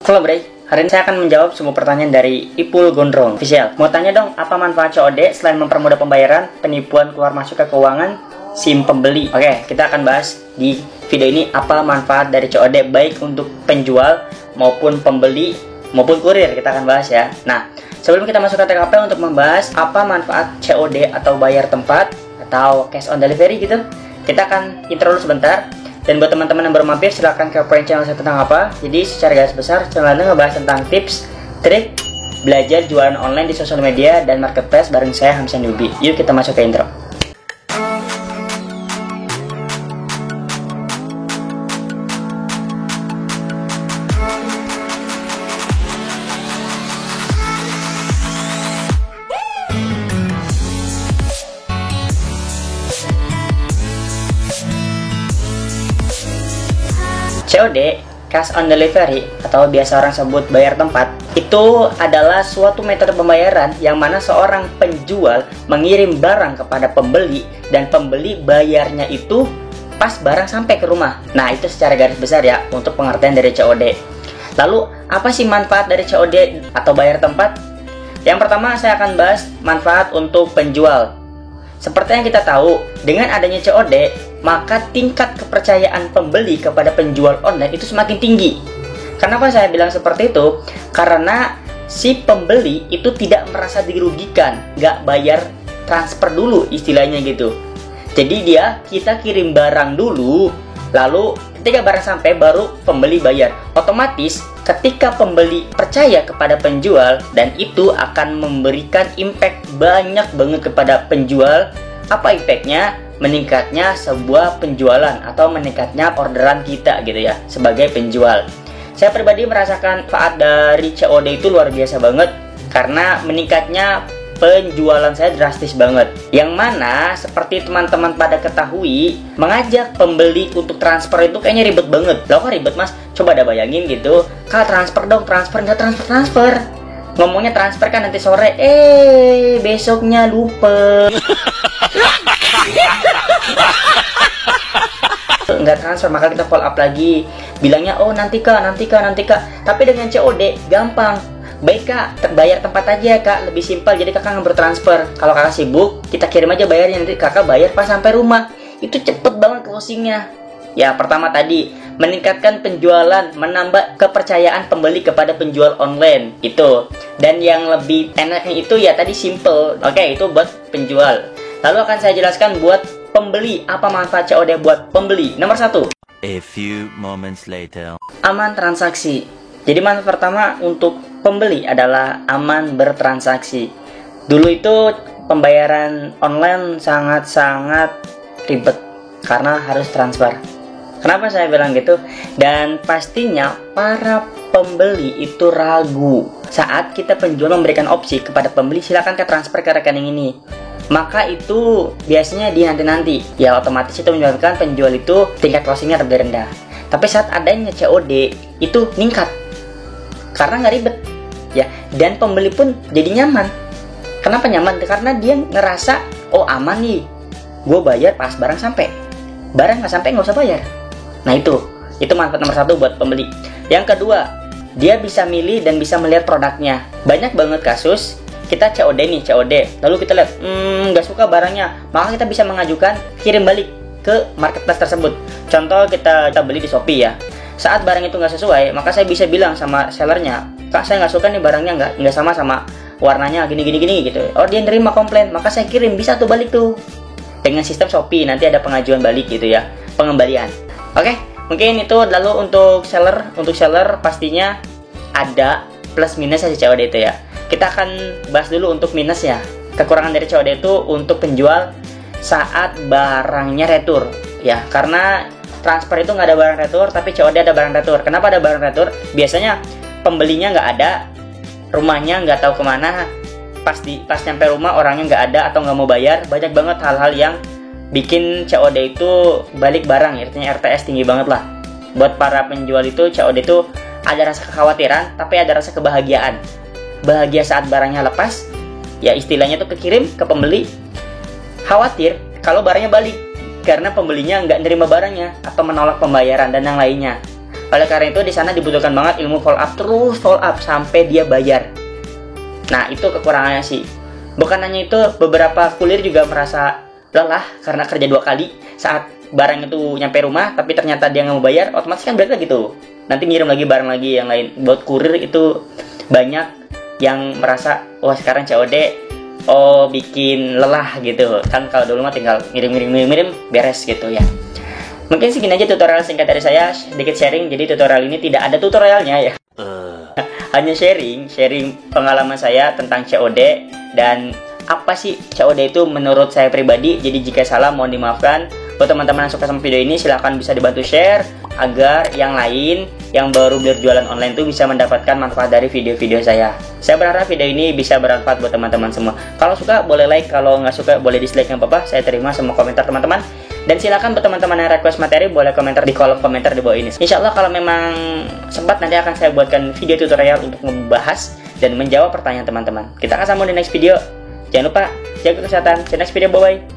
Halo Bray, hari ini saya akan menjawab semua pertanyaan dari Ipul Gondrong Official. Mau tanya dong, apa manfaat COD selain mempermudah pembayaran, penipuan keluar masuk ke keuangan, SIM pembeli? Oke, kita akan bahas di video ini apa manfaat dari COD baik untuk penjual maupun pembeli maupun kurir. Kita akan bahas ya. Nah, sebelum kita masuk ke TKP untuk membahas apa manfaat COD atau bayar tempat atau cash on delivery gitu, kita akan intro dulu sebentar. Dan buat teman-teman yang baru mampir, silahkan kepoin channel saya tentang apa. Jadi secara garis besar, channel ini ngebahas tentang tips, trik, belajar jualan online di sosial media dan marketplace bareng saya Hamsan Yubi. Yuk kita masuk ke intro. COD, cash on delivery, atau biasa orang sebut bayar tempat, itu adalah suatu metode pembayaran yang mana seorang penjual mengirim barang kepada pembeli dan pembeli bayarnya itu pas barang sampai ke rumah. Nah, itu secara garis besar ya untuk pengertian dari COD. Lalu, apa sih manfaat dari COD atau bayar tempat? Yang pertama saya akan bahas manfaat untuk penjual. Seperti yang kita tahu, dengan adanya COD, maka tingkat kepercayaan pembeli kepada penjual online itu semakin tinggi. Kenapa saya bilang seperti itu? Karena si pembeli itu tidak merasa dirugikan, nggak bayar transfer dulu istilahnya gitu. Jadi kita kirim barang dulu, lalu ketika barang sampai baru pembeli bayar. Otomatis ketika pembeli percaya kepada penjual, dan itu akan memberikan impact banyak banget kepada penjual. Apa impactnya? Meningkatnya sebuah penjualan atau meningkatnya orderan kita gitu ya sebagai penjual. Saya pribadi merasakan manfaat dari COD itu luar biasa banget karena meningkatnya penjualan saya drastis banget. Yang mana seperti teman-teman pada ketahui, mengajak pembeli untuk transfer itu kayaknya ribet banget. Loh kok ribet mas? Coba dah bayangin gitu, Kak transfer dong, transfer nggak transfer. Ngomongnya transfer kan nanti sore, besoknya lupa. Nggak transfer, maka kita follow up lagi, bilangnya oh nanti kak. Tapi dengan COD gampang. Baik kak, bayar tempat aja kak, lebih simpel, jadi kakak nggak bertransfer. Kalau kakak sibuk, kita kirim aja bayarnya, nanti kakak bayar pas sampai rumah. Itu cepet banget closingnya. Ya pertama tadi, meningkatkan penjualan, menambah kepercayaan pembeli kepada penjual online itu. Dan yang lebih enaknya itu ya tadi simple. Oke, itu buat penjual. Lalu akan saya jelaskan buat pembeli, apa manfaat COD buat pembeli. Nomor 1, a few moments later, aman transaksi. Jadi manfaat pertama untuk pembeli adalah aman bertransaksi. Dulu itu pembayaran online sangat-sangat ribet karena harus transfer. Kenapa saya bilang gitu? Dan pastinya para pembeli itu ragu saat kita penjual memberikan opsi kepada pembeli, silakan ke transfer ke rekening ini. Maka itu biasanya dinanti-nanti. Ya otomatis itu menyebabkan penjual itu tingkat closingnya lebih rendah. Tapi saat adanya COD itu meningkat karena nggak ribet ya, dan pembeli pun jadi nyaman. Kenapa nyaman? Karena dia ngerasa oh aman nih, gue bayar pas barang sampai. Barang nggak sampai nggak usah bayar. Nah itu manfaat nomor 1 buat pembeli. Yang kedua, dia bisa milih dan bisa melihat produknya. Banyak banget kasus kita COD, lalu kita lihat nggak suka barangnya, maka kita bisa mengajukan kirim balik ke marketplace tersebut. Contoh kita beli di Shopee ya, saat barang itu nggak sesuai, maka saya bisa bilang sama sellernya, kak saya nggak suka nih barangnya, nggak sama warnanya gini gitu. Oh dia nerima komplain, maka saya kirim, bisa tuh balik tuh dengan sistem Shopee. Nanti ada pengajuan balik gitu ya, pengembalian. Oke, mungkin itu. Lalu untuk seller pastinya ada plus minus aja COD itu ya. Kita akan bahas dulu untuk minus ya. Kekurangan dari COD itu untuk penjual saat barangnya retur ya, karena transfer itu nggak ada barang retur, tapi COD ada barang retur. Kenapa ada barang retur? Biasanya pembelinya nggak ada, rumahnya nggak tahu kemana, pas nyampe rumah orangnya nggak ada atau nggak mau bayar. Banyak banget hal-hal yang bikin COD itu balik barang, artinya RTS tinggi banget lah. Buat para penjual itu COD itu ada rasa kekhawatiran, tapi ada rasa kebahagiaan. Bahagia saat barangnya lepas, ya istilahnya tuh kekirim ke pembeli. Khawatir kalau barangnya balik karena pembelinya nggak nerima barangnya atau menolak pembayaran dan yang lainnya. Oleh karena itu di sana dibutuhkan banget ilmu follow up, terus follow up sampai dia bayar. Nah, itu kekurangannya sih. Bukan hanya itu, beberapa kurir juga merasa lelah karena kerja 2 kali. Saat barang itu nyampe rumah tapi ternyata dia nggak mau bayar, otomatis kan balik lagi tuh. Nanti ngirim lagi barang lagi yang lain. Buat kurir itu banyak yang merasa, wah sekarang COD bikin lelah gitu. Kan kalau dulu mah tinggal ngirim beres gitu ya. Mungkin segini aja tutorial singkat dari saya, sedikit sharing. Jadi tutorial ini tidak ada tutorialnya ya. Hanya sharing pengalaman saya tentang COD dan apa sih COD itu menurut saya pribadi. Jadi jika salah mohon dimaafkan. Buat teman-teman yang suka sama video ini, silahkan bisa dibantu share agar yang lain yang baru berjualan online itu bisa mendapatkan manfaat dari video-video saya. Saya berharap video ini bisa bermanfaat buat teman-teman semua. Kalau suka boleh like, kalau nggak suka boleh dislike, nggak apa-apa. Saya terima semua komentar teman-teman. Dan silakan buat teman-teman yang request materi boleh komentar di kolom komentar di bawah ini. Insya Allah kalau memang sempat nanti akan saya buatkan video tutorial untuk membahas dan menjawab pertanyaan teman-teman. Kita akan sambung di next video. Jangan lupa jaga kesehatan. See you next video, bye-bye.